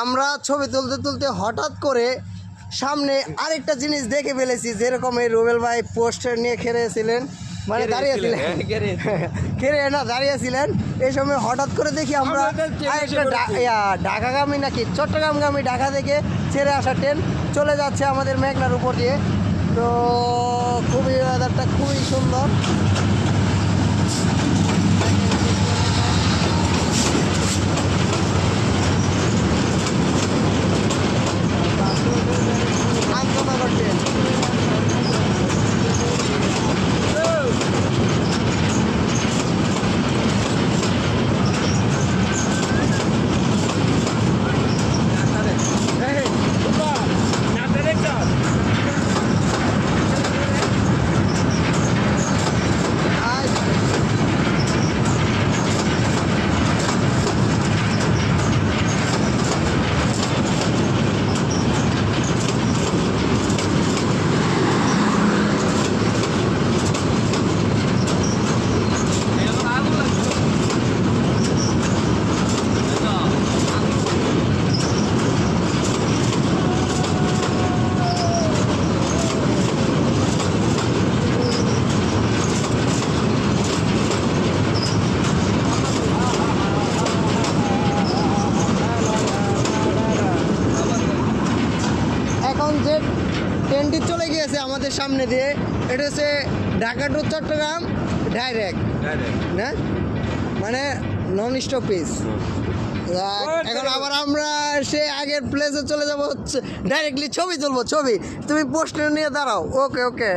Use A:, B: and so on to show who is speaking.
A: আমরা ছবি তুলতে তুলতে হঠাৎ করে সামনে আরেকটা জিনিস দেখে ফেলেছি, যেরকম এই রুবেল ভাই পোস্টার নিয়ে খেলেছিলেন, মানে দাঁড়িয়েছিলেন, খেলে না দাঁড়িয়েছিলেন। এই সময় হঠাৎ করে দেখি আমরা ঢাকাগামী নাকি চট্টগ্রামগামী, ঢাকা থেকে ছেড়ে আসা ট্রেন চলে যাচ্ছে আমাদের মেঘনার উপর দিয়ে। তো খুবই ওয়েদারটা খুবই সুন্দর। আন্তনগর ট্রেন যে ট্রেনটি চলে গিয়েছে আমাদের সামনে দিয়ে, এটা হচ্ছে ঢাকা টু চট্টগ্রাম ডাইরেক্ট না, মানে নন স্টপেজ। এখন আবার আমরা সে আগের প্লেসে চলে যাবো, হচ্ছে ডাইরেক্টলি ছবি তুলবো। ছবি তুমি পোস্টার নিয়ে দাঁড়াও। ওকে ওকে।